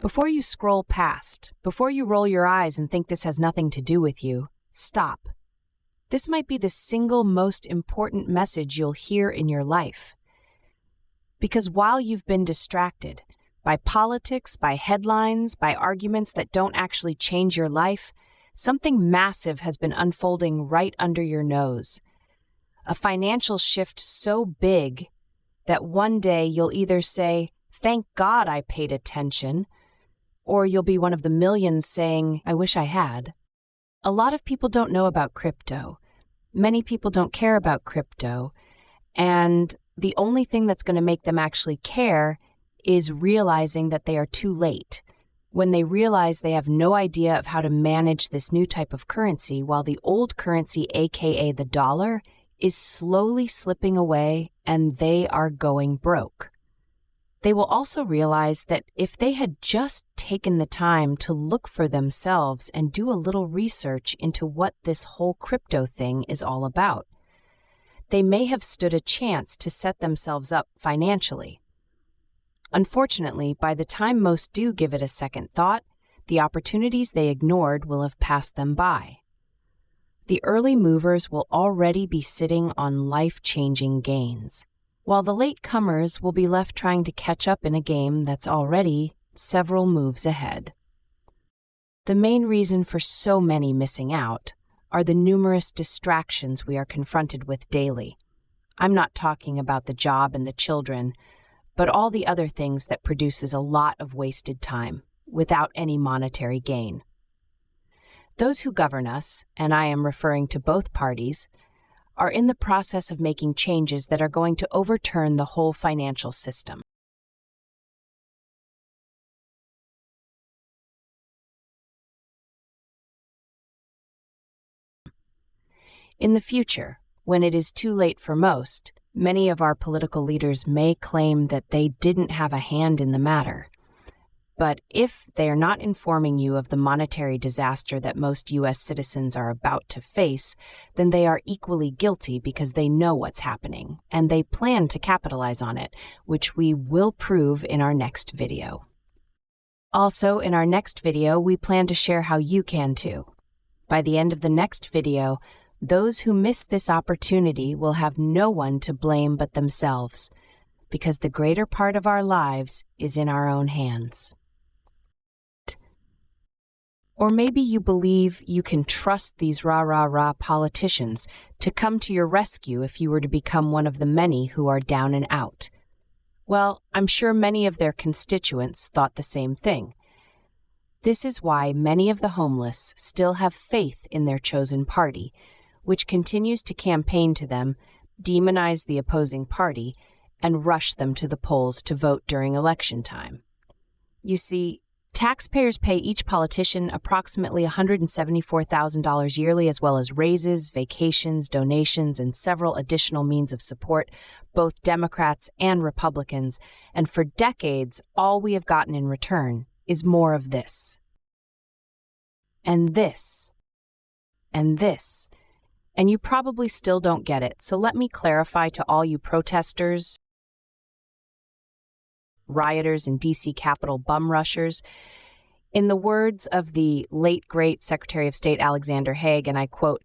Before you scroll past, before you roll your eyes and think this has nothing to do with you, stop. This might be the single most important message you'll hear in your life. Because while you've been distracted by politics, by headlines, by arguments that don't actually change your life, something massive has been unfolding right under your nose. A financial shift so big that one day you'll either say, "Thank God I paid attention," or you'll be one of the millions saying, "I wish I had." A lot of people don't know about crypto. Many people don't care about crypto. And the only thing that's going to make them actually care is realizing that they are too late. When they realize they have no idea of how to manage this new type of currency, while the old currency, aka the dollar, is slowly slipping away and they are going broke. They will also realize that if they had just taken the time to look for themselves and do a little research into what this whole crypto thing is all about, they may have stood a chance to set themselves up financially. Unfortunately, by the time most do give it a second thought, the opportunities they ignored will have passed them by. The early movers will already be sitting on life-changing gains, while the latecomers will be left trying to catch up in a game that's already several moves ahead. The main reason for so many missing out are the numerous distractions we are confronted with daily. I'm not talking about the job and the children, but all the other things that produces a lot of wasted time without any monetary gain. Those who govern us, and I am referring to both parties, are in the process of making changes that are going to overturn the whole financial system. In the future, when it is too late for most, many of our political leaders may claim that they didn't have a hand in the matter. But if they are not informing you of the monetary disaster that most U.S. citizens are about to face, then they are equally guilty because they know what's happening, and they plan to capitalize on it, which we will prove in our next video. Also, in our next video, we plan to share how you can too. By the end of the next video, those who miss this opportunity will have no one to blame but themselves, because the greater part of our lives is in our own hands. Or maybe you believe you can trust these rah-rah-rah politicians to come to your rescue if you were to become one of the many who are down and out. Well, I'm sure many of their constituents thought the same thing. This is why many of the homeless still have faith in their chosen party, which continues to campaign to them, demonize the opposing party, and rush them to the polls to vote during election time. You see, taxpayers pay each politician approximately $174,000 yearly, as well as raises, vacations, donations, and several additional means of support, both Democrats and Republicans, and for decades, all we have gotten in return is more of this. And this. And this. And you probably still don't get it, so let me clarify to all you protesters, rioters, and D.C. Capitol bum rushers. In the words of the late, great Secretary of State Alexander Haig, and I quote,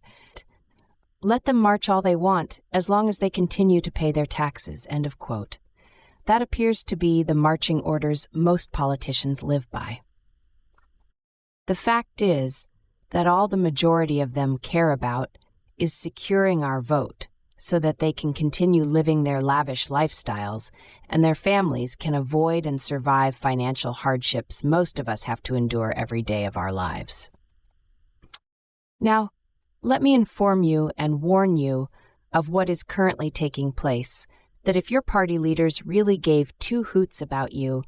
"Let them march all they want, as long as they continue to pay their taxes," end of quote. That appears to be the marching orders most politicians live by. The fact is that all the majority of them care about is securing our vote so that they can continue living their lavish lifestyles and their families can avoid and survive financial hardships most of us have to endure every day of our lives. Now, let me inform you and warn you of what is currently taking place, that if your party leaders really gave two hoots about you,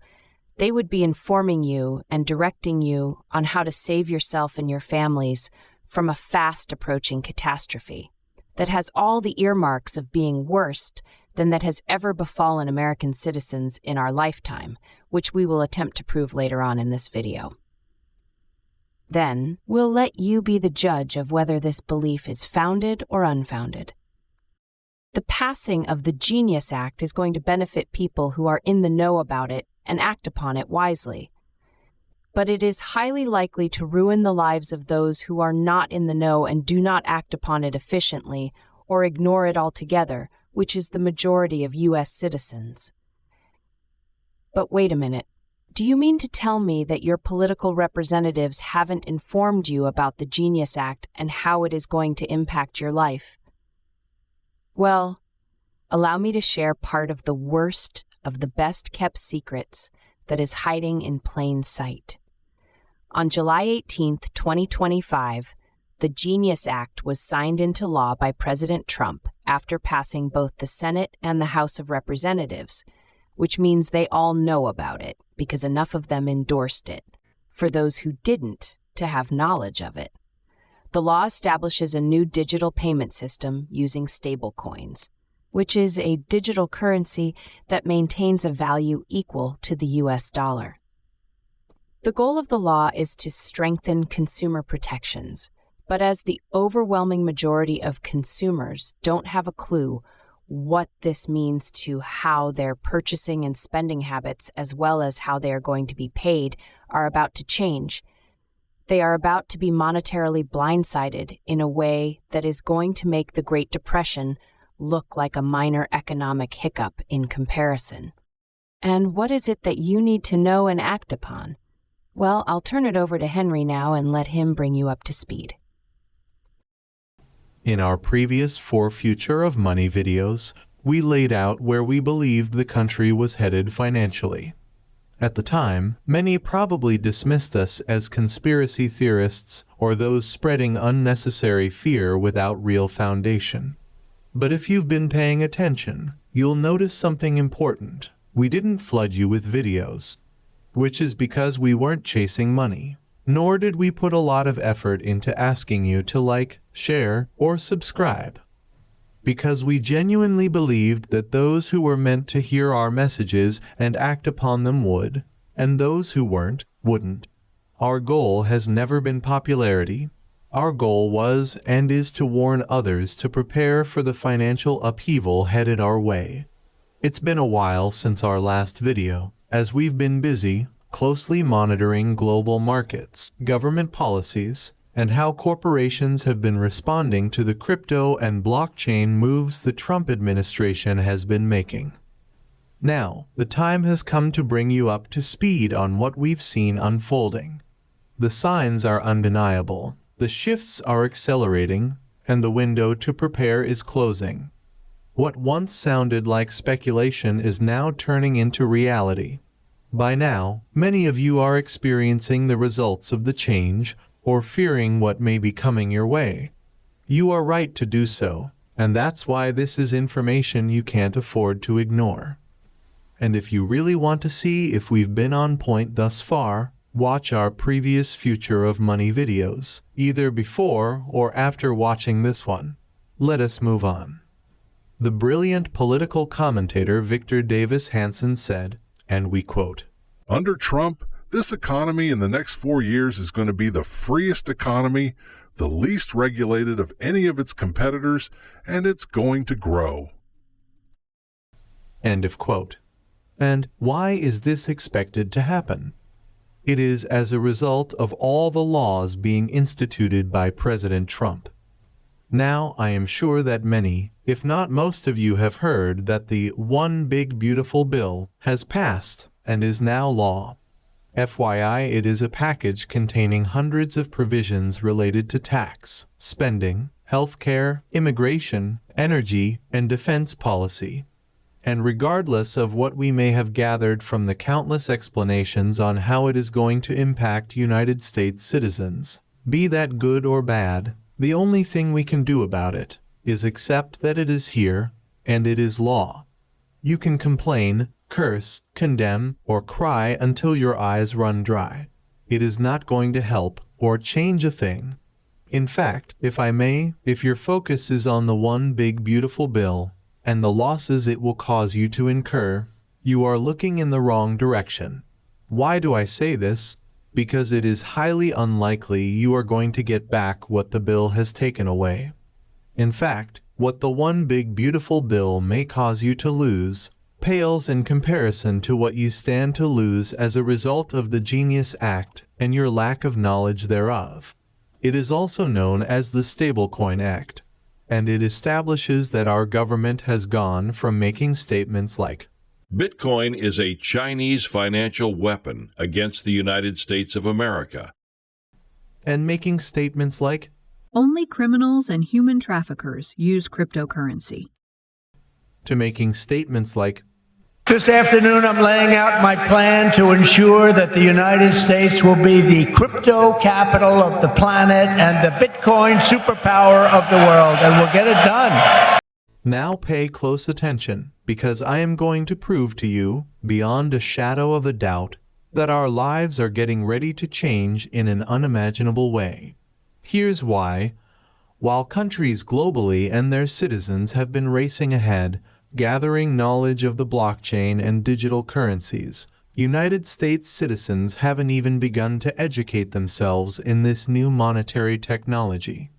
they would be informing you and directing you on how to save yourself and your families from a fast approaching catastrophe that has all the earmarks of being worse than that has ever befallen American citizens in our lifetime, which we will attempt to prove later on in this video. Then, we'll let you be the judge of whether this belief is founded or unfounded. The passing of the Genius Act is going to benefit people who are in the know about it and act upon it wisely. but it is highly likely to ruin the lives of those who are not in the know and do not act upon it efficiently or ignore it altogether, which is the majority of U.S. citizens. But wait a minute. Do you mean to tell me that your political representatives haven't informed you about the Genius Act and how it is going to impact your life? Well, allow me to share part of the worst of the best-kept secrets that is hiding in plain sight. On July 18, 2025, the Genius Act was signed into law by President Trump after passing both the Senate and the House of Representatives, which means they all know about it because enough of them endorsed it, for those who didn't to have knowledge of it. The law establishes a new digital payment system using stablecoins, which is a digital currency that maintains a value equal to the US dollar. The goal of the law is to strengthen consumer protections, but as the overwhelming majority of consumers don't have a clue what this means to how their purchasing and spending habits, as well as how they are going to be paid, are about to change, they are about to be monetarily blindsided in a way that is going to make the Great Depression look like a minor economic hiccup in comparison. And what is it that you need to know and act upon? Well, I'll turn it over to Henry now and let him bring you up to speed. In our previous 4 Future of Money videos, we laid out where we believed the country was headed financially. At the time, many probably dismissed us as conspiracy theorists or those spreading unnecessary fear without real foundation. But if you've been paying attention, you'll notice something important. We didn't flood you with videos, which is because we weren't chasing money. Nor did we put a lot of effort into asking you to like, share, or subscribe. Because we genuinely believed that those who were meant to hear our messages and act upon them would, and those who weren't, wouldn't. Our goal has never been popularity. Our goal was and is to warn others to prepare for the financial upheaval headed our way. It's been a while since our last video, as we've been busy closely monitoring global markets, government policies, and how corporations have been responding to the crypto and blockchain moves the Trump administration has been making. Now, the time has come to bring you up to speed on what we've seen unfolding. The signs are undeniable, the shifts are accelerating, and the window to prepare is closing. What once sounded like speculation is now turning into reality. By now, many of you are experiencing the results of the change or fearing what may be coming your way. You are right to do so, and that's why this is information you can't afford to ignore. And if you really want to see if we've been on point thus far, watch our previous Future of Money videos, either before or after watching this one. Let us move on. The brilliant political commentator Victor Davis Hanson said, and we quote, "Under Trump, this economy in the next 4 years is going to be the freest economy, the least regulated of any of its competitors, and it's going to grow." End of quote. And why is this expected to happen? It is as a result of all the laws being instituted by President Trump. Now, I am sure that many, if not most of you have heard that the One Big Beautiful Bill has passed and is now law. FYI, it is a package containing hundreds of provisions related to tax, spending, healthcare, immigration, energy, and defense policy. And regardless of what we may have gathered from the countless explanations on how it is going to impact United States citizens, be that good or bad, the only thing we can do about it is accept that it is here and it is law. You can complain, curse, condemn, or cry until your eyes run dry. It is not going to help or change a thing. In fact, if I may, if your focus is on the One Big Beautiful Bill and the losses it will cause you to incur, you are looking in the wrong direction. Why do I say this? Because it is highly unlikely you are going to get back what the bill has taken away. In fact, what the One Big Beautiful Bill may cause you to lose, pales in comparison to what you stand to lose as a result of the Genius Act and your lack of knowledge thereof. It is also known as the Stablecoin Act, and it establishes that our government has gone from making statements like, Bitcoin is a Chinese financial weapon against the United States of America, and making statements like, only criminals and human traffickers use cryptocurrency, to making statements like, this afternoon, I'm laying out my plan to ensure that the United States will be the crypto capital of the planet and the Bitcoin superpower of the world, and we'll get it done. Now pay close attention, because I am going to prove to you, beyond a shadow of a doubt, that our lives are getting ready to change in an unimaginable way. Here's why. While countries globally and their citizens have been racing ahead, gathering knowledge of the blockchain and digital currencies, United States citizens haven't even begun to educate themselves in this new monetary technology.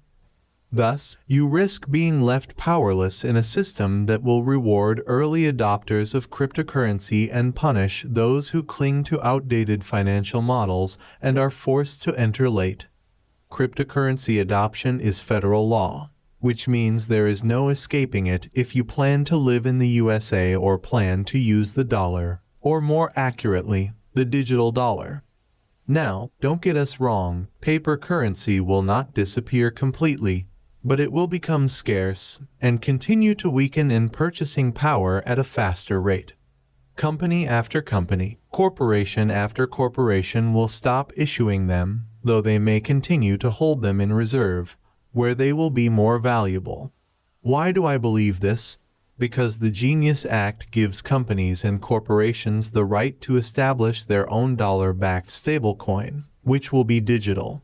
Thus, you risk being left powerless in a system that will reward early adopters of cryptocurrency and punish those who cling to outdated financial models and are forced to enter late. Cryptocurrency adoption is federal law, which means there is no escaping it if you plan to live in the USA or plan to use the dollar, or more accurately, the digital dollar. Now, don't get us wrong, paper currency will not disappear completely, but it will become scarce and continue to weaken in purchasing power at a faster rate. Company after company, corporation after corporation will stop issuing them, though they may continue to hold them in reserve, where they will be more valuable. Why do I believe this? Because the Genius Act gives companies and corporations the right to establish their own dollar-backed stablecoin, which will be digital.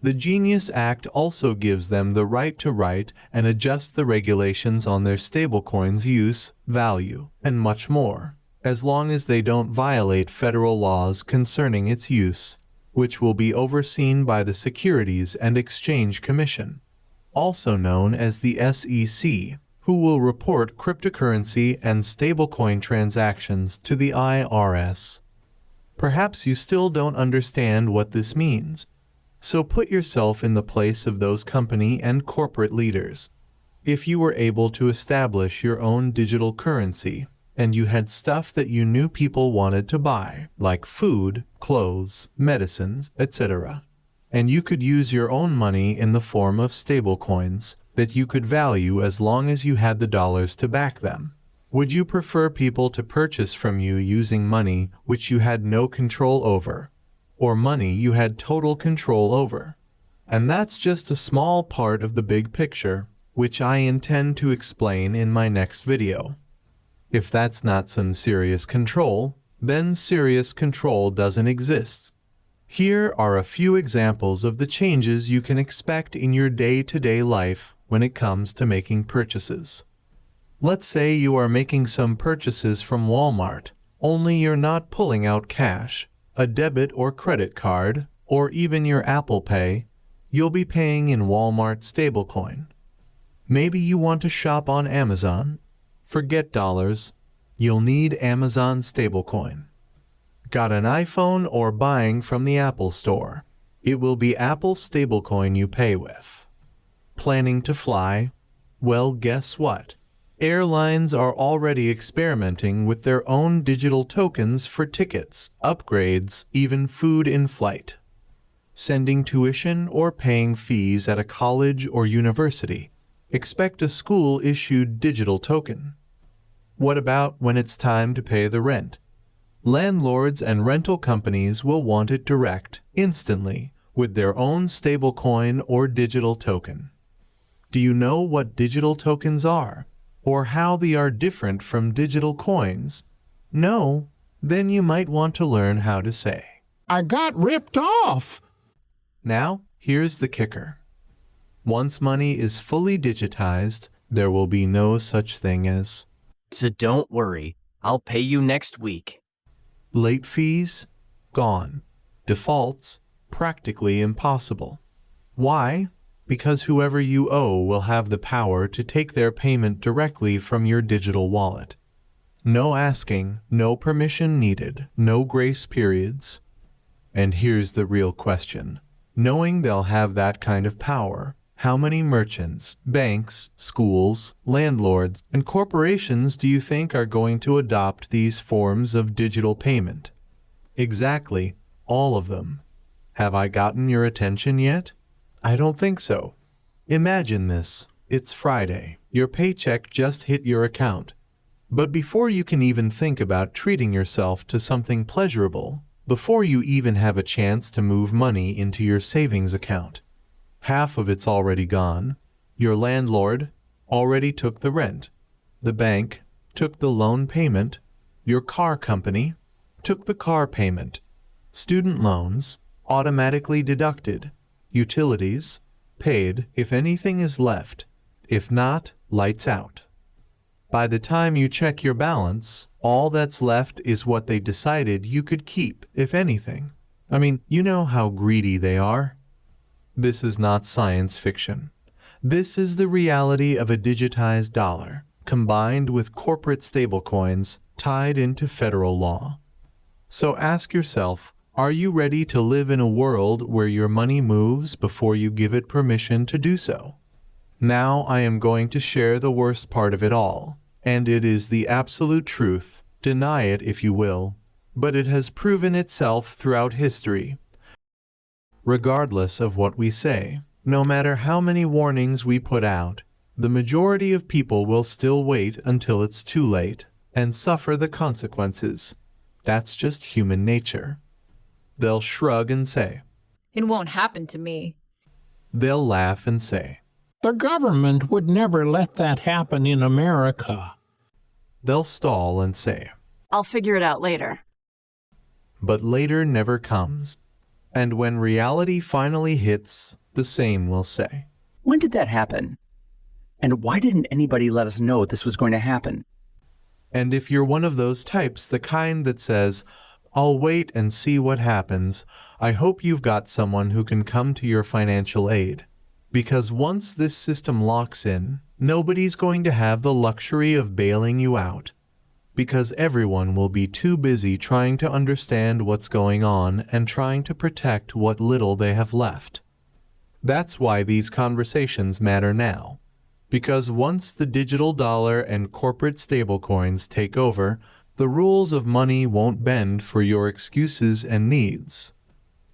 The Genius Act also gives them the right to write and adjust the regulations on their stablecoin's use, value, and much more, as long as they don't violate federal laws concerning its use, which will be overseen by the Securities and Exchange Commission, also known as the SEC, who will report cryptocurrency and stablecoin transactions to the IRS. Perhaps you still don't understand what this means, so put yourself in the place of those company and corporate leaders. If you were able to establish your own digital currency, and you had stuff that you knew people wanted to buy, like food, clothes, medicines, etc., and you could use your own money in the form of stablecoins that you could value as long as you had the dollars to back them, would you prefer people to purchase from you using money which you had no control over, or money you had total control over? And that's just a small part of the big picture, which I intend to explain in my next video. If that's not some serious control, then serious control doesn't exist. Here are a few examples of the changes you can expect in your day-to-day life when it comes to making purchases. Let's say you are making some purchases from Walmart, only you're not pulling out cash, a debit or credit card, or even your Apple Pay. You'll be paying in Walmart stablecoin. Maybe you want to shop on Amazon. Forget dollars. You'll need Amazon stablecoin. Got an iPhone or buying from the Apple Store? It will be Apple stablecoin you pay with. Planning to fly? Well, guess what? Airlines are already experimenting with their own digital tokens for tickets, upgrades, even food in flight. Sending tuition or paying fees at a college or university? Expect a school-issued digital token. What about when it's time to pay the rent? Landlords and rental companies will want it direct, instantly, with their own stablecoin or digital token. Do you know what digital tokens are, or how they are different from digital coins? No? Then you might want to learn how to say, I got ripped off. Now, here's the kicker. Once money is fully digitized, there will be no such thing as So don't worry, I'll pay you next week. late fees, gone. Defaults, practically impossible. Why? Because whoever you owe will have the power to take their payment directly from your digital wallet. No asking, no permission needed, no grace periods. And here's the real question. Knowing they'll have that kind of power, how many merchants, banks, schools, landlords, and corporations do you think are going to adopt these forms of digital payment? Exactly, all of them. Have I gotten your attention yet? I don't think so. Imagine this. It's Friday. Your paycheck just hit your account. But before you can even think about treating yourself to something pleasurable, before you even have a chance to move money into your savings account, half of it's already gone. Your landlord already took the rent. The bank took the loan payment. Your car company took the car payment. Student loans automatically deducted. Utilities paid if anything is left. If not, lights out. By the time you check your balance, all that's left is what they decided you could keep, if anything. I mean, you know how greedy they are. This is not science fiction. This is the reality of a digitized dollar, combined with corporate stablecoins tied into federal law. So ask yourself, are you ready to live in a world where your money moves before you give it permission to do so? Now I am going to share the worst part of it all, and it is the absolute truth. Deny it if you will, but it has proven itself throughout history. Regardless of what we say, no matter how many warnings we put out, the majority of people will still wait until it's too late and suffer the consequences. That's just human nature. They'll shrug and say, "It won't happen to me." They'll laugh and say, The government would never let that happen in America. They'll stall and say, "I'll figure it out later." But later never comes. And when reality finally hits, the same will say. When did that happen? And why didn't anybody let us know this was going to happen? And if you're one of those types, the kind that says, I'll wait and see what happens, I hope you've got someone who can come to your financial aid. Because once this system locks in, nobody's going to have the luxury of bailing you out. Because everyone will be too busy trying to understand what's going on and trying to protect what little they have left. That's why these conversations matter now. Because once the digital dollar and corporate stablecoins take over, the rules of money won't bend for your excuses and needs.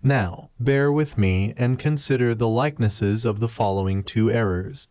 Now, bear with me and consider the likenesses of the following two errors.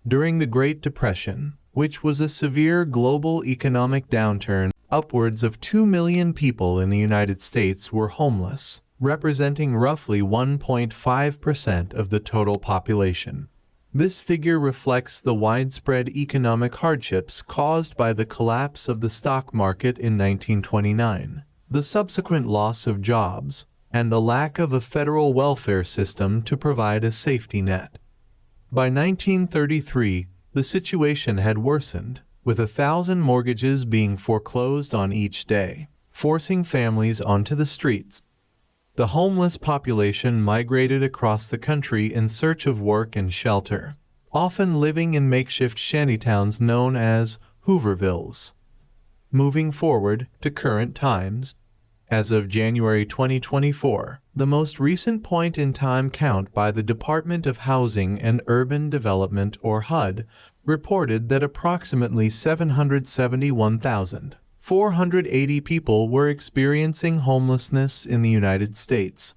During the Great Depression, which was a severe global economic downturn, upwards of 2 million people in the United States were homeless, representing roughly 1.5% of the total population. This figure reflects the widespread economic hardships caused by the collapse of the stock market in 1929, the subsequent loss of jobs, and the lack of a federal welfare system to provide a safety net. By 1933, the situation had worsened, with 1,000 mortgages being foreclosed on each day, forcing families onto the streets. The homeless population migrated across the country in search of work and shelter, often living in makeshift shantytowns known as Hoovervilles. Moving forward to current times, as of January 2024, the most recent point-in-time count by the Department of Housing and Urban Development, or HUD, reported that approximately 771,480 people were experiencing homelessness in the United States.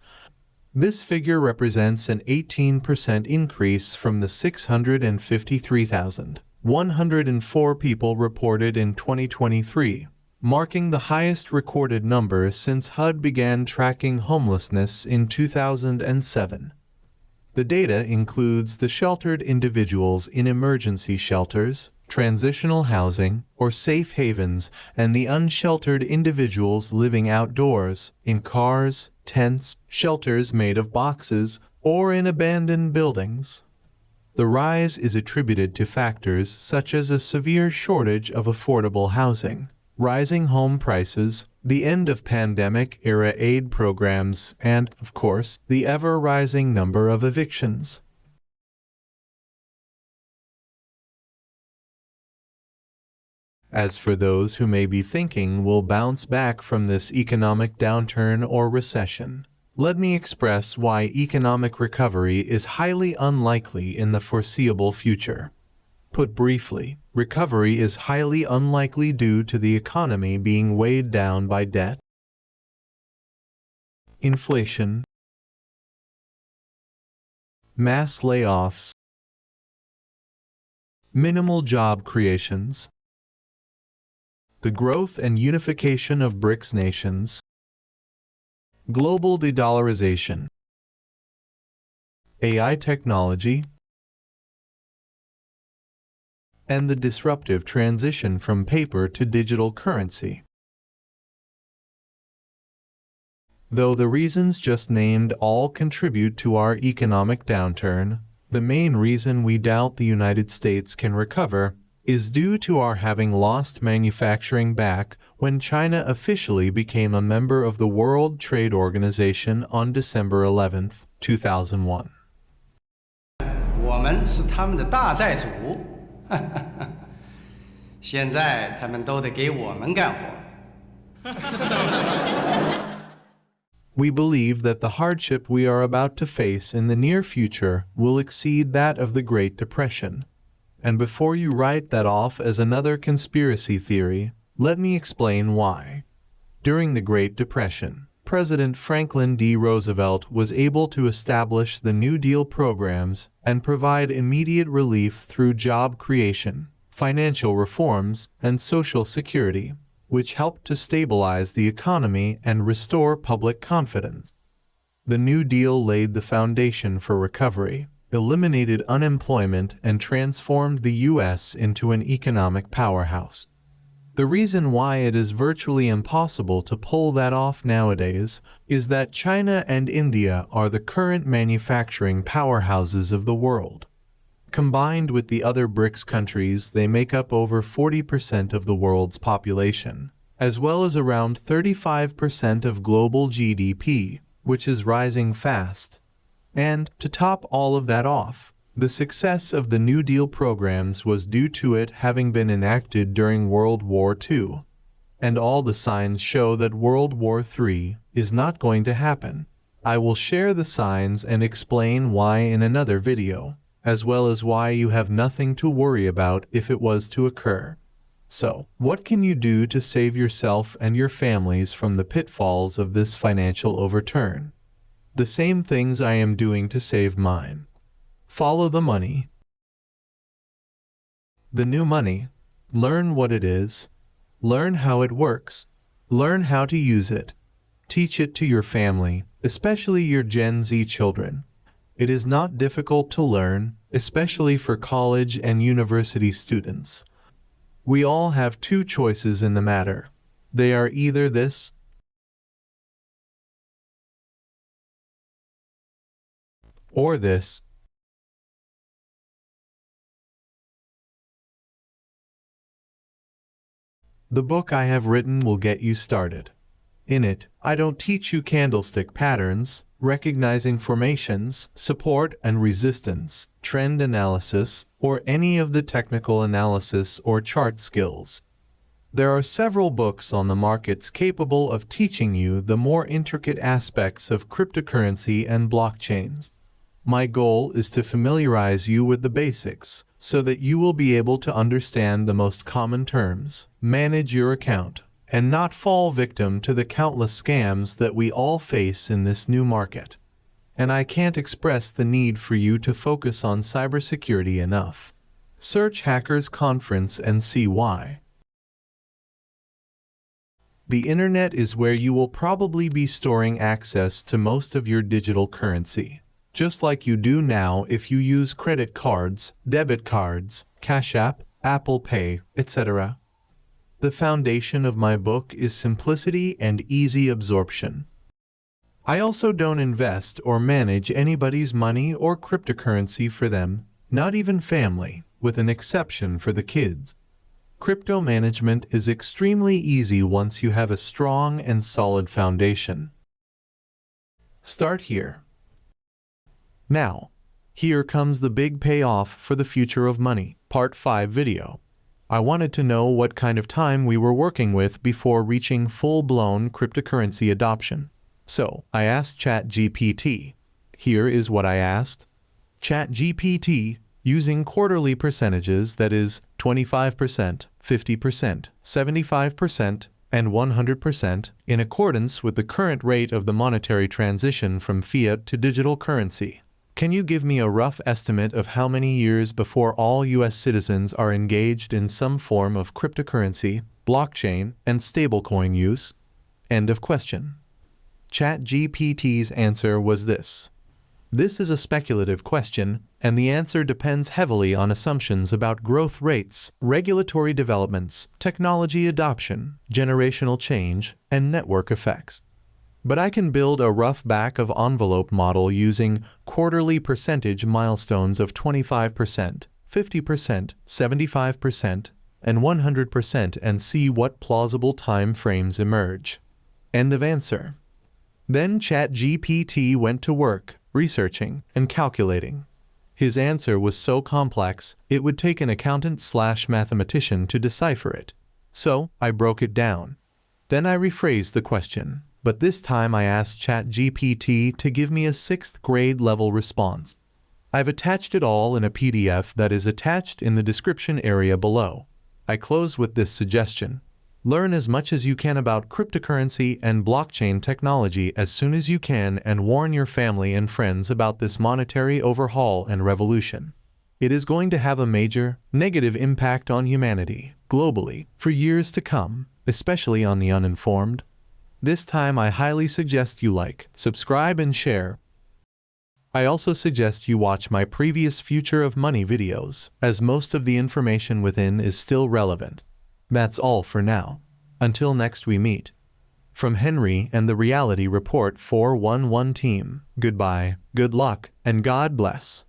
This figure represents an 18% increase from the 653,104 people reported in 2023. Marking the highest recorded number since HUD began tracking homelessness in 2007. The data includes the sheltered individuals in emergency shelters, transitional housing, or safe havens, and the unsheltered individuals living outdoors, in cars, tents, shelters made of boxes, or in abandoned buildings. The rise is attributed to factors such as a severe shortage of affordable housing, rising home prices, the end of pandemic-era aid programs, and, of course, the ever-rising number of evictions. As for those who may be thinking we'll bounce back from this economic downturn or recession, let me express why economic recovery is highly unlikely in the foreseeable future. Put briefly, recovery is highly unlikely due to the economy being weighed down by debt, inflation, mass layoffs, minimal job creations, the growth and unification of BRICS nations, global de-dollarization, AI technology, and the disruptive transition from paper to digital currency. Though the reasons just named all contribute to our economic downturn, the main reason we doubt the United States can recover is due to our having lost manufacturing back when China officially became a member of the World Trade Organization on December 11, 2001. 我们是他们的大债主，现在他们都得给我们干活。We believe that the hardship we are about to face in the near future will exceed that of the Great Depression. And before you write that off as another conspiracy theory, let me explain why. During the Great Depression, President Franklin D. Roosevelt was able to establish the New Deal programs and provide immediate relief through job creation, financial reforms, and Social Security, which helped to stabilize the economy and restore public confidence. The New Deal laid the foundation for recovery, eliminated unemployment, and transformed the U.S. into an economic powerhouse. The reason why it is virtually impossible to pull that off nowadays is that China and India are the current manufacturing powerhouses of the world. Combined with the other BRICS countries, they make up over 40% of the world's population, as well as around 35% of global GDP, which is rising fast. And, to top all of that off, the success of the New Deal programs was due to it having been enacted during World War II. And all the signs show that World War III is not going to happen. I will share the signs and explain why in another video, as well as why you have nothing to worry about if it was to occur. So, what can you do to save yourself and your families from the pitfalls of this financial overturn? The same things I am doing to save mine. Follow the money. The new money. Learn what it is. Learn how it works. Learn how to use it. Teach it to your family, especially your Gen Z children. It is not difficult to learn, especially for college and university students. We all have two choices in the matter. They are either this or this. The book I have written will get you started. In it, I don't teach you candlestick patterns, recognizing formations, support and resistance, trend analysis, or any of the technical analysis or chart skills. There are several books on the markets capable of teaching you the more intricate aspects of cryptocurrency and blockchains. My goal is to familiarize you with the basics, so that you will be able to understand the most common terms, manage your account, and not fall victim to the countless scams that we all face in this new market. And I can't express the need for you to focus on cybersecurity enough. Search Hackers Conference and see why. The internet is where you will probably be storing access to most of your digital currency, just like you do now if you use credit cards, debit cards, Cash App, Apple Pay, etc. The foundation of my book is simplicity and easy absorption. I also don't invest or manage anybody's money or cryptocurrency for them, not even family, with an exception for the kids. Crypto management is extremely easy once you have a strong and solid foundation. Start here. Now, here comes the big payoff for the future of money, Part 5 video. I wanted to know what kind of time we were working with before reaching full-blown cryptocurrency adoption. So, I asked ChatGPT. Here is what I asked. ChatGPT, using quarterly percentages, that is 25%, 50%, 75%, and 100%, in accordance with the current rate of the monetary transition from fiat to digital currency. Can you give me a rough estimate of how many years before all U.S. citizens are engaged in some form of cryptocurrency, blockchain, and stablecoin use? End of question. ChatGPT's answer was this. This is a speculative question, and the answer depends heavily on assumptions about growth rates, regulatory developments, technology adoption, generational change, and network effects. But I can build a rough back-of-envelope model using quarterly percentage milestones of 25%, 50%, 75%, and 100% and see what plausible time frames emerge. End of answer. Then ChatGPT went to work, researching and calculating. His answer was so complex, it would take an accountant/mathematician to decipher it. So, I broke it down. Then I rephrased the question, but this time I asked ChatGPT to give me a 6th grade level response. I've attached it all in a PDF that is attached in the description area below. I close with this suggestion. Learn as much as you can about cryptocurrency and blockchain technology as soon as you can and warn your family and friends about this monetary overhaul and revolution. It is going to have a major, negative impact on humanity, globally, for years to come, especially on the uninformed. This time I highly suggest you like, subscribe, and share. I also suggest you watch my previous Future of Money videos, as most of the information within is still relevant. That's all for now. Until next we meet. From Henry and the Reality Report 411 team, goodbye, good luck, and God bless.